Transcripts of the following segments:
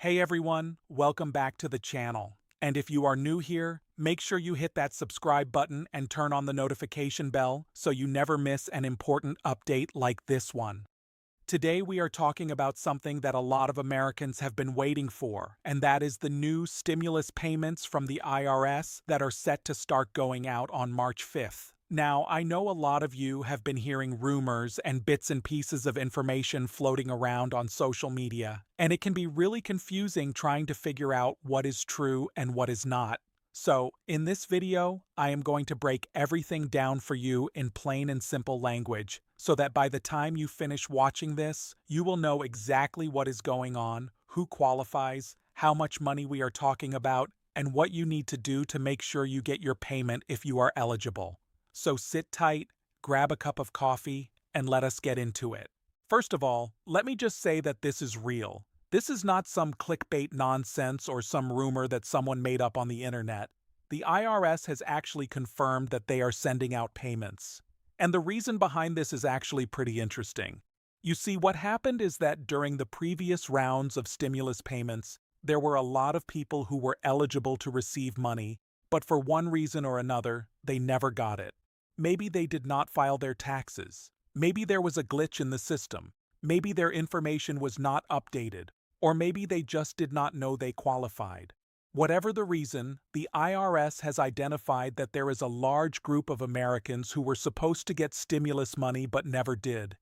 Hey everyone, welcome back to the channel. And if you are new here, make sure you hit that subscribe button and turn on the notification bell so you never miss an important update like this one. Today we are talking about something that a lot of Americans have been waiting for, and that is the new stimulus payments from the IRS that are set to start going out on March 5th. Now, I know a lot of you have been hearing rumors and bits and pieces of information floating around on social media, and it can be really confusing trying to figure out what is true and what is not. So, in this video, I am going to break everything down for you in plain and simple language, so that by the time you finish watching this, you will know exactly what is going on, who qualifies, how much money we are talking about, and what you need to do to make sure you get your payment if you are eligible. So sit tight, grab a cup of coffee, and let us get into it. First of all, let me just say that this is real. This is not some clickbait nonsense or some rumor that someone made up on the internet. The IRS has actually confirmed that they are sending out payments. And the reason behind this is actually pretty interesting. You see, what happened is that during the previous rounds of stimulus payments, there were a lot of people who were eligible to receive money, but for one reason or another, they never got it. Maybe they did not file their taxes. Maybe there was a glitch in the system. Maybe their information was not updated. Or maybe they just did not know they qualified. Whatever the reason, the IRS has identified that there is a large group of Americans who were supposed to get stimulus money but never did.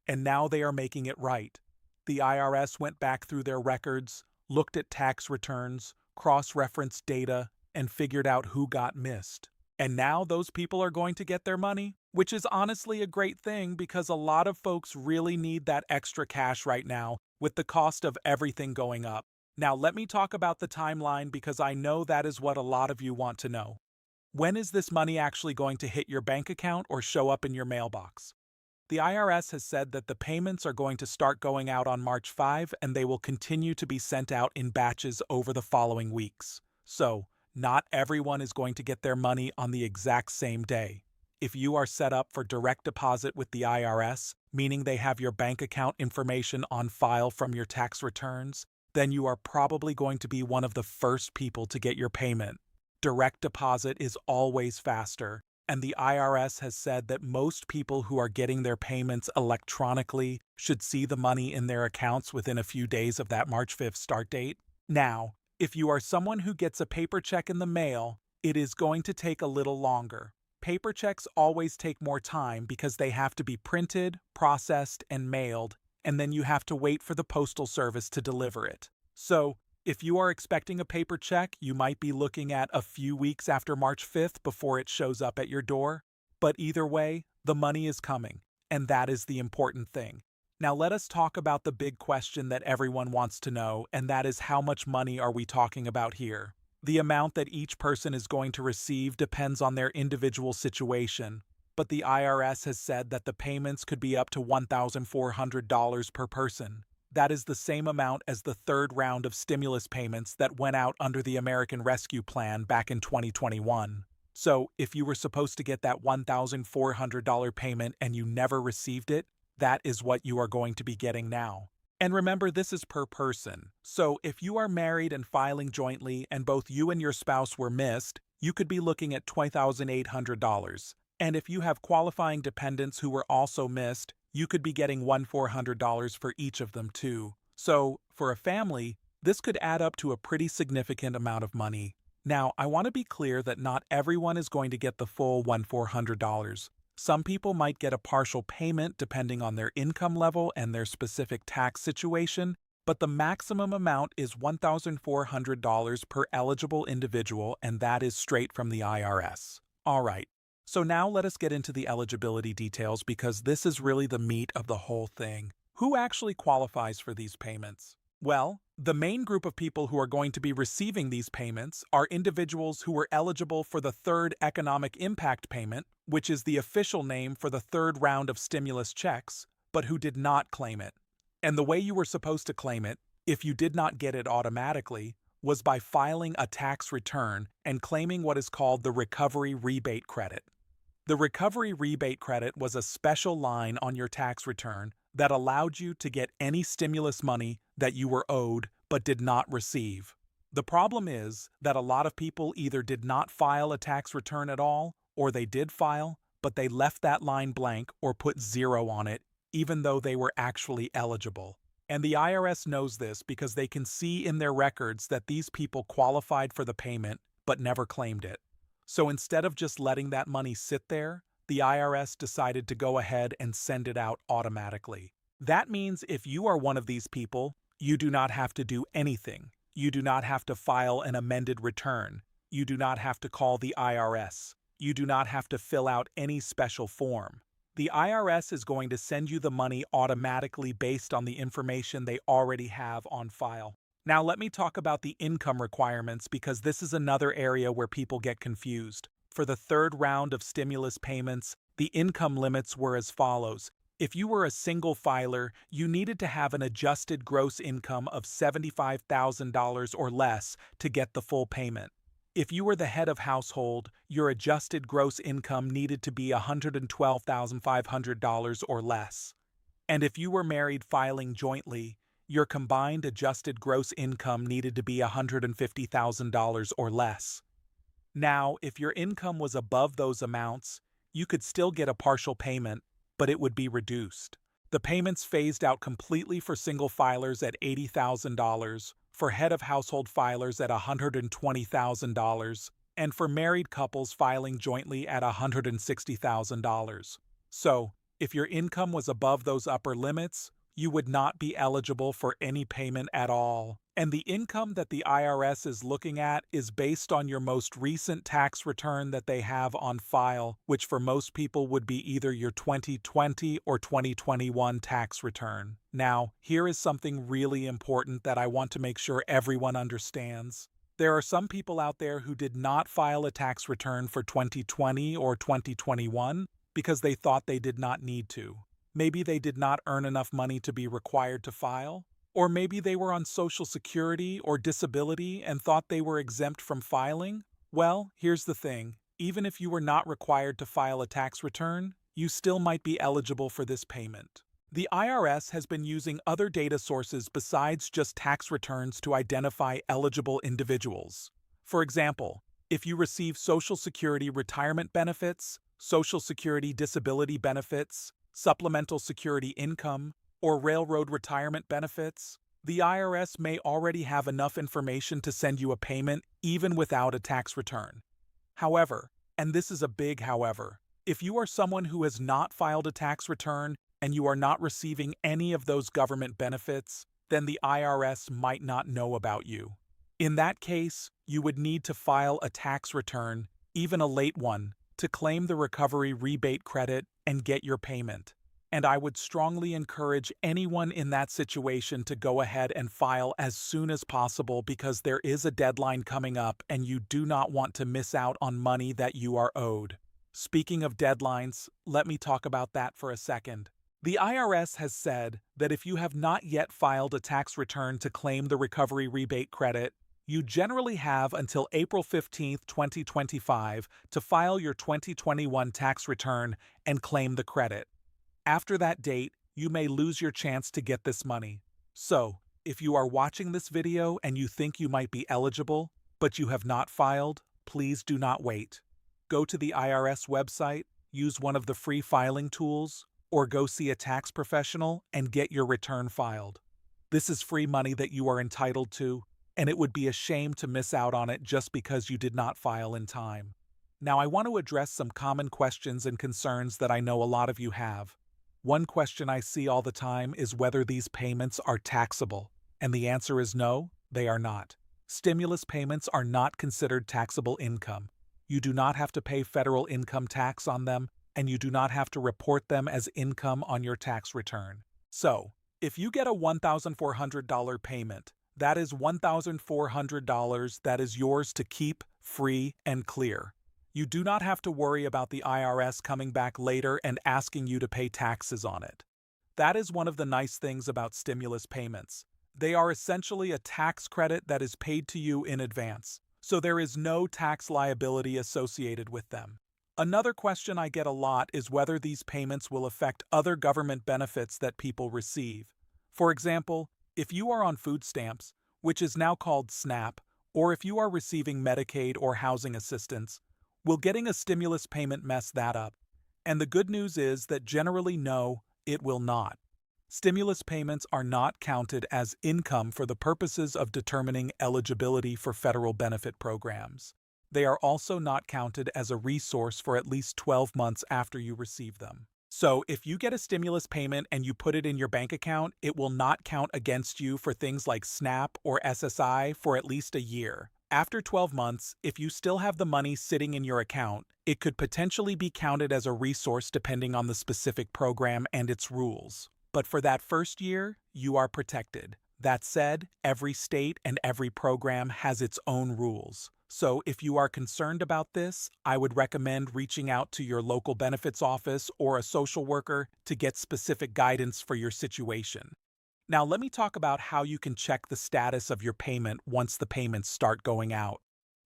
And now they are making it right. The IRS went back through their records, looked at tax returns, cross-referenced data, and figured out who got missed. And now those people are going to get their money, which is honestly a great thing because a lot of folks really need that extra cash right now with the cost of everything going up. Now let me talk about the timeline because I know that is what a lot of you want to know. When is this money actually going to hit your bank account or show up in your mailbox? The IRS has said that the payments are going to start going out on March 5 and they will continue to be sent out in batches over the following weeks. So, not everyone is going to get their money on the exact same day. If you are set up for direct deposit with the IRS, meaning they have your bank account information on file from your tax returns, then you are probably going to be one of the first people to get your payment. Direct deposit is always faster, and the IRS has said that most people who are getting their payments electronically should see the money in their accounts within a few days of that March 5th start date. Now, if you are someone who gets a paper check in the mail, it is going to take a little longer. Paper checks always take more time because they have to be printed, processed, and mailed, and then you have to wait for the postal service to deliver it. So, if you are expecting a paper check, you might be looking at a few weeks after March 5th before it shows up at your door. But either way, the money is coming, and that is the important thing. Now let us talk about the big question that everyone wants to know, and that is how much money are we talking about here? The amount that each person is going to receive depends on their individual situation, but the IRS has said that the payments could be up to $1,400 per person. That is the same amount as the third round of stimulus payments that went out under the American Rescue Plan back in 2021. So, if you were supposed to get that $1,400 payment and you never received it, that is what you are going to be getting now. And remember, this is per person. So if you are married and filing jointly and both you and your spouse were missed, you could be looking at $2,800. And if you have qualifying dependents who were also missed, you could be getting $1,400 for each of them too. So, for a family, this could add up to a pretty significant amount of money. Now, I want to be clear that not everyone is going to get the full $1,400. Some people might get a partial payment depending on their income level and their specific tax situation, but the maximum amount is $1,400 per eligible individual, and that is straight from the IRS. Alright, so now let us get into the eligibility details because this is really the meat of the whole thing. Who actually qualifies for these payments? Well, the main group of people who are going to be receiving these payments are individuals who were eligible for the third economic impact payment, which is the official name for the third round of stimulus checks, but who did not claim it. And the way you were supposed to claim it, if you did not get it automatically, was by filing a tax return and claiming what is called the Recovery Rebate Credit. The Recovery Rebate Credit was a special line on your tax return that allowed you to get any stimulus money that you were owed but did not receive. The problem is that a lot of people either did not file a tax return at all, or they did file, but they left that line blank or put 0 on it, even though they were actually eligible. And the IRS knows this because they can see in their records that these people qualified for the payment but never claimed it. So instead of just letting that money sit there, the IRS decided to go ahead and send it out automatically. That means if you are one of these people, you do not have to do anything. You do not have to file an amended return. You do not have to call the IRS. You do not have to fill out any special form. The IRS is going to send you the money automatically based on the information they already have on file. Now let me talk about the income requirements because this is another area where people get confused. For the third round of stimulus payments, the income limits were as follows. If you were a single filer, you needed to have an adjusted gross income of $75,000 or less to get the full payment. If you were the head of household, your adjusted gross income needed to be $112,500 or less. And if you were married filing jointly, your combined adjusted gross income needed to be $150,000 or less. Now, if your income was above those amounts, you could still get a partial payment, but it would be reduced. The payments phased out completely for single filers at $80,000, for head of household filers at $120,000, and for married couples filing jointly at $160,000. So, if your income was above those upper limits, you would not be eligible for any payment at all. And the income that the IRS is looking at is based on your most recent tax return that they have on file, which for most people would be either your 2020 or 2021 tax return. Now, here is something really important that I want to make sure everyone understands. There are some people out there who did not file a tax return for 2020 or 2021 because they thought they did not need to. Maybe they did not earn enough money to be required to file. Or maybe they were on Social Security or disability and thought they were exempt from filing. Well, here's the thing. Even if you were not required to file a tax return, you still might be eligible for this payment. The IRS has been using other data sources besides just tax returns to identify eligible individuals. For example, if you receive Social Security retirement benefits, Social Security disability benefits, supplemental security income, or railroad retirement benefits, the IRS may already have enough information to send you a payment even without a tax return. However, and this is a big however, if you are someone who has not filed a tax return and you are not receiving any of those government benefits, then the IRS might not know about you. In that case, you would need to file a tax return, even a late one, to claim the recovery rebate credit and get your payment. And I would strongly encourage anyone in that situation to go ahead and file as soon as possible because there is a deadline coming up and you do not want to miss out on money that you are owed. Speaking of deadlines, let me talk about that for a second. The IRS has said that if you have not yet filed a tax return to claim the recovery rebate credit, you generally have until April 15, 2025 to file your 2021 tax return and claim the credit. After that date, you may lose your chance to get this money. So, if you are watching this video and you think you might be eligible, but you have not filed, please do not wait. Go to the IRS website, use one of the free filing tools, or go see a tax professional and get your return filed. This is free money that you are entitled to, and it would be a shame to miss out on it just because you did not file in time. Now, I want to address some common questions and concerns that I know a lot of you have. One question I see all the time is whether these payments are taxable, and the answer is no, they are not. Stimulus payments are not considered taxable income. You do not have to pay federal income tax on them, and you do not have to report them as income on your tax return. So, if you get a $1,400 payment, that is $1,400 that is yours to keep, free, and clear. You do not have to worry about the IRS coming back later and asking you to pay taxes on it. That is one of the nice things about stimulus payments. They are essentially a tax credit that is paid to you in advance, so there is no tax liability associated with them. Another question I get a lot is whether these payments will affect other government benefits that people receive. For example, if you are on food stamps, which is now called SNAP, or if you are receiving Medicaid or housing assistance, will getting a stimulus payment mess that up? And the good news is that generally no, it will not. Stimulus payments are not counted as income for the purposes of determining eligibility for federal benefit programs. They are also not counted as a resource for at least 12 months after you receive them. So, if you get a stimulus payment and you put it in your bank account, it will not count against you for things like SNAP or SSI for at least a year. After 12 months, if you still have the money sitting in your account, it could potentially be counted as a resource depending on the specific program and its rules. But for that first year, you are protected. That said, every state and every program has its own rules. So if you are concerned about this, I would recommend reaching out to your local benefits office or a social worker to get specific guidance for your situation. Now let me talk about how you can check the status of your payment once the payments start going out.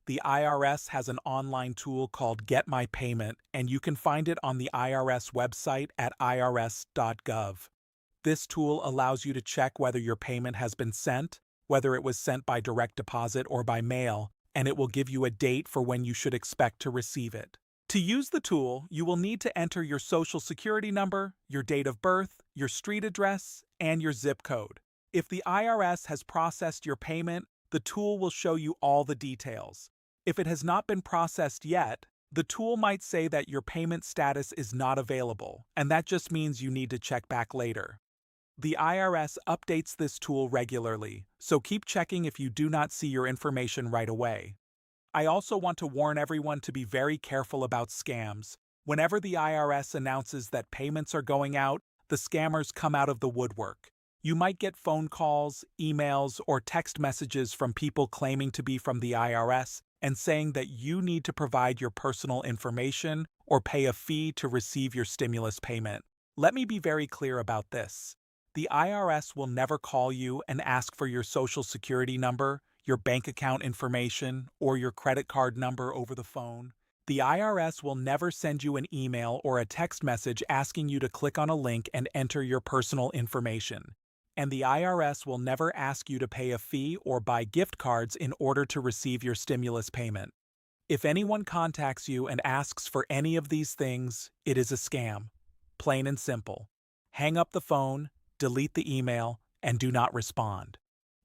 The IRS has an online tool called Get My Payment, and you can find it on the IRS website at irs.gov. This tool allows you to check whether your payment has been sent, whether it was sent by direct deposit or by mail, and it will give you a date for when you should expect to receive it. To use the tool, you will need to enter your social security number, your date of birth, your street address, and your zip code. If the IRS has processed your payment, the tool will show you all the details. If it has not been processed yet, the tool might say that your payment status is not available, and that just means you need to check back later. The IRS updates this tool regularly, so keep checking if you do not see your information right away. I also want to warn everyone to be very careful about scams. Whenever the IRS announces that payments are going out, the scammers come out of the woodwork. You might get phone calls, emails, or text messages from people claiming to be from the IRS and saying that you need to provide your personal information or pay a fee to receive your stimulus payment. Let me be very clear about this. The IRS will never call you and ask for your social security number, your bank account information, or your credit card number over the phone. The IRS will never send you an email or a text message asking you to click on a link and enter your personal information. And the IRS will never ask you to pay a fee or buy gift cards in order to receive your stimulus payment. If anyone contacts you and asks for any of these things, it is a scam. Plain and simple. Hang up the phone, delete the email, and do not respond.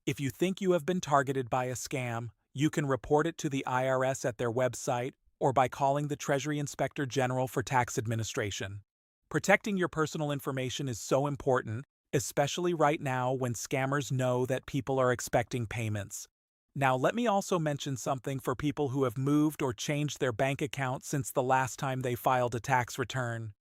If you think you have been targeted by a scam, you can report it to the IRS at their website or by calling the Treasury Inspector General for Tax Administration. Protecting your personal information is so important, especially right now when scammers know that people are expecting payments. Now, let me also mention something for people who have moved or changed their bank account since the last time they filed a tax return.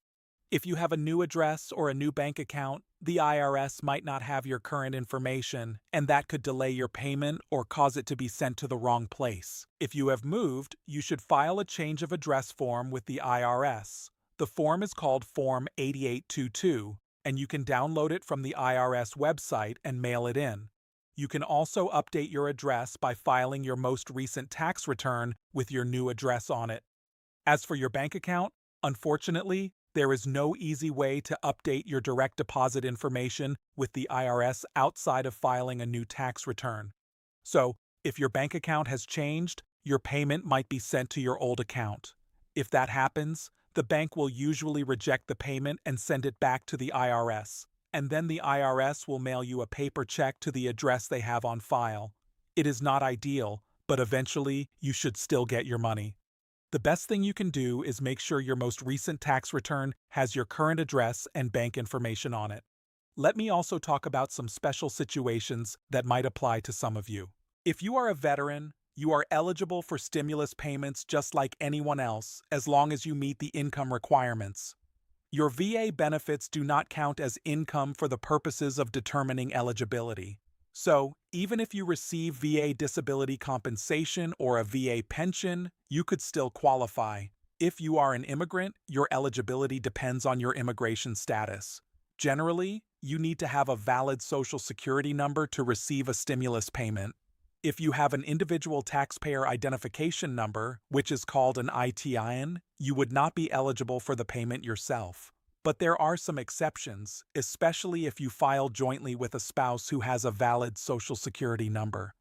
If you have a new address or a new bank account, the IRS might not have your current information, and that could delay your payment or cause it to be sent to the wrong place. If you have moved, you should file a change of address form with the IRS. The form is called Form 8822, and you can download it from the IRS website and mail it in. You can also update your address by filing your most recent tax return with your new address on it. As for your bank account, unfortunately, there is no easy way to update your direct deposit information with the IRS outside of filing a new tax return. So, if your bank account has changed, your payment might be sent to your old account. If that happens, the bank will usually reject the payment and send it back to the IRS, and then the IRS will mail you a paper check to the address they have on file. It is not ideal, but eventually you should still get your money. The best thing you can do is make sure your most recent tax return has your current address and bank information on it. Let me also talk about some special situations that might apply to some of you. If you are a veteran, you are eligible for stimulus payments just like anyone else, as long as you meet the income requirements. Your VA benefits do not count as income for the purposes of determining eligibility. So, even if you receive VA disability compensation or a VA pension, you could still qualify. If you are an immigrant, your eligibility depends on your immigration status. Generally, you need to have a valid Social Security number to receive a stimulus payment. If you have an individual taxpayer identification number, which is called an ITIN, you would not be eligible for the payment yourself. But there are some exceptions, especially if you file jointly with a spouse who has a valid Social Security number.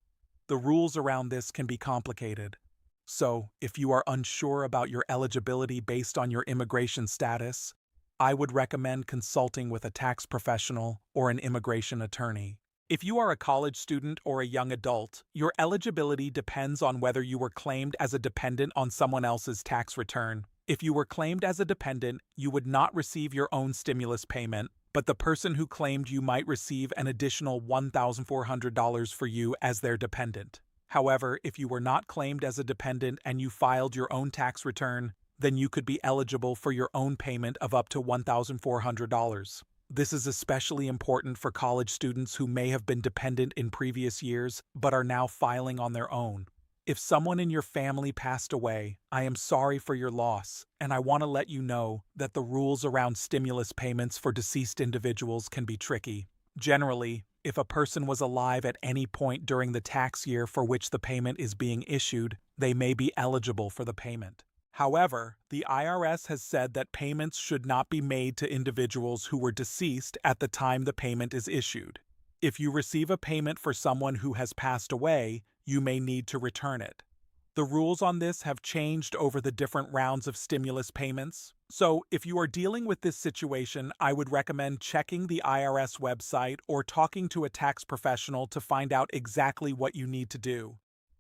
The rules around this can be complicated. So, if you are unsure about your eligibility based on your immigration status, I would recommend consulting with a tax professional or an immigration attorney. If you are a college student or a young adult, your eligibility depends on whether you were claimed as a dependent on someone else's tax return. If you were claimed as a dependent, you would not receive your own stimulus payment, but the person who claimed you might receive an additional $1,400 for you as their dependent. However, if you were not claimed as a dependent and you filed your own tax return, then you could be eligible for your own payment of up to $1,400. This is especially important for college students who may have been dependent in previous years but are now filing on their own. If someone in your family passed away, I am sorry for your loss, and I want to let you know that the rules around stimulus payments for deceased individuals can be tricky. Generally, if a person was alive at any point during the tax year for which the payment is being issued, they may be eligible for the payment. However, the IRS has said that payments should not be made to individuals who were deceased at the time the payment is issued. If you receive a payment for someone who has passed away, you may need to return it. The rules on this have changed over the different rounds of stimulus payments. So, if you are dealing with this situation, I would recommend checking the IRS website or talking to a tax professional to find out exactly what you need to do.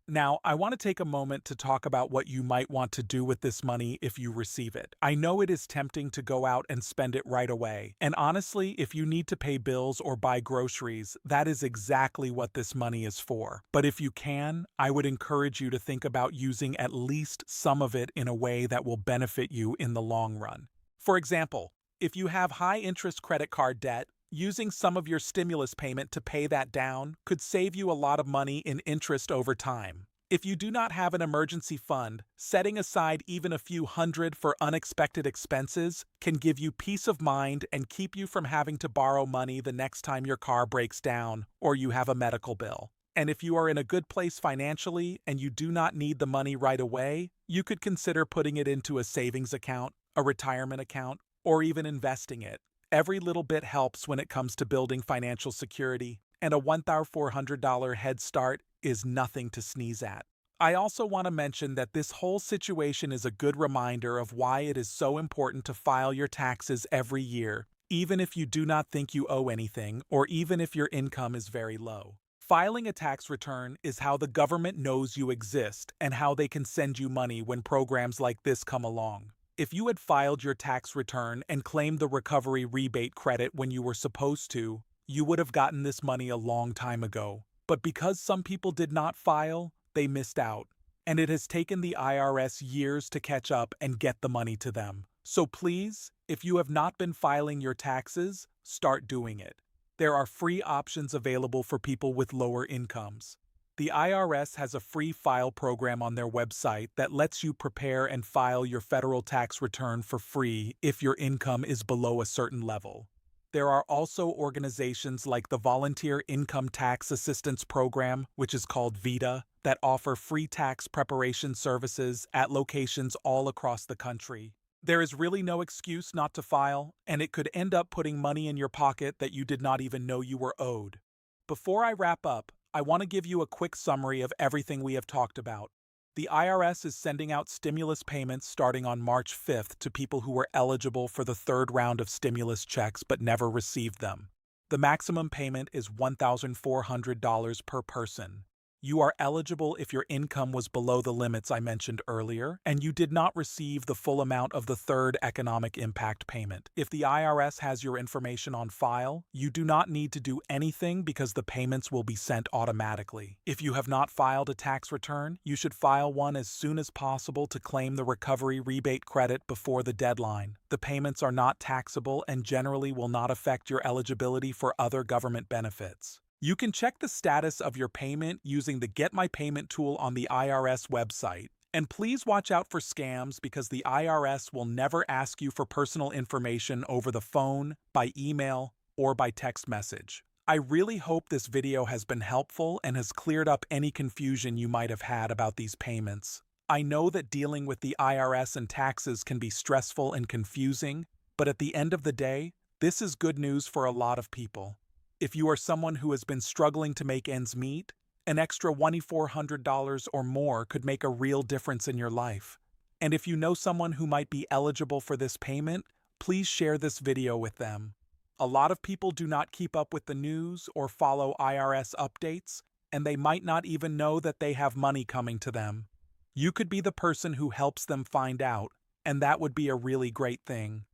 Now, I want to take a moment to talk about what you might want to do with this money if you receive it. I know it is tempting to go out and spend it right away. And honestly, if you need to pay bills or buy groceries, that is exactly what this money is for. But if you can, I would encourage you to think about using at least some of it in a way that will benefit you in the long run. For example, if you have high-interest credit card debt, using some of your stimulus payment to pay that down could save you a lot of money in interest over time. If you do not have an emergency fund, setting aside even a few hundred for unexpected expenses can give you peace of mind and keep you from having to borrow money the next time your car breaks down or you have a medical bill. And if you are in a good place financially and you do not need the money right away, you could consider putting it into a savings account, a retirement account, or even investing it. Every little bit helps when it comes to building financial security, and a $1,400 head start is nothing to sneeze at. I also want to mention that this whole situation is a good reminder of why it is so important to file your taxes every year, even if you do not think you owe anything or even if your income is very low. Filing a tax return is how the government knows you exist and how they can send you money when programs like this come along. If you had filed your tax return and claimed the recovery rebate credit when you were supposed to, you would have gotten this money a long time ago. But because some people did not file, they missed out. And it has taken the IRS years to catch up and get the money to them. So please, if you have not been filing your taxes, start doing it. There are free options available for people with lower incomes. The IRS has a free file program on their website that lets you prepare and file your federal tax return for free if your income is below a certain level. There are also organizations like the Volunteer Income Tax Assistance Program, which is called VITA, that offer free tax preparation services at locations all across the country. There is really no excuse not to file, and it could end up putting money in your pocket that you did not even know you were owed. Before I wrap up, I want to give you a quick summary of everything we have talked about. The IRS is sending out stimulus payments starting on March 5th to people who were eligible for the third round of stimulus checks but never received them. The maximum payment is $1,400 per person. You are eligible if your income was below the limits I mentioned earlier, and you did not receive the full amount of the third economic impact payment. If the IRS has your information on file, you do not need to do anything because the payments will be sent automatically. If you have not filed a tax return, you should file one as soon as possible to claim the recovery rebate credit before the deadline. The payments are not taxable and generally will not affect your eligibility for other government benefits. You can check the status of your payment using the Get My Payment tool on the IRS website. And please watch out for scams because the IRS will never ask you for personal information over the phone, by email, or by text message. I really hope this video has been helpful and has cleared up any confusion you might have had about these payments. I know that dealing with the IRS and taxes can be stressful and confusing, But at the end of the day, this is good news for a lot of people. If you are someone who has been struggling to make ends meet, an extra $2,400 or more could make a real difference in your life. And if you know someone who might be eligible for this payment, please share this video with them. A lot of people do not keep up with the news or follow IRS updates, and they might not even know that they have money coming to them. You could be the person who helps them find out, and that would be a really great thing.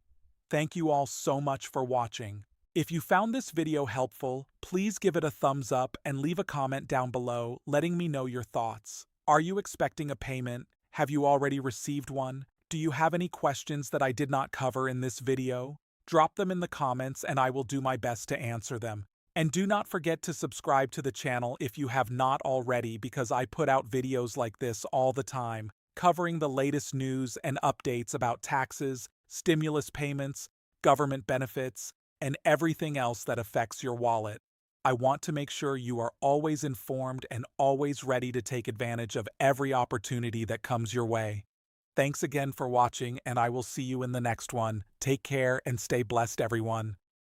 Thank you all so much for watching. If you found this video helpful, please give it a thumbs up and leave a comment down below letting me know your thoughts. Are you expecting a payment? Have you already received one? Do you have any questions that I did not cover in this video? Drop them in the comments and I will do my best to answer them. And do not forget to subscribe to the channel if you have not already, because I put out videos like this all the time, covering the latest news and updates about taxes, stimulus payments, government benefits, and everything else that affects your wallet. I want to make sure you are always informed and always ready to take advantage of every opportunity that comes your way. Thanks again for watching, and I will see you in the next one. Take care and stay blessed, everyone.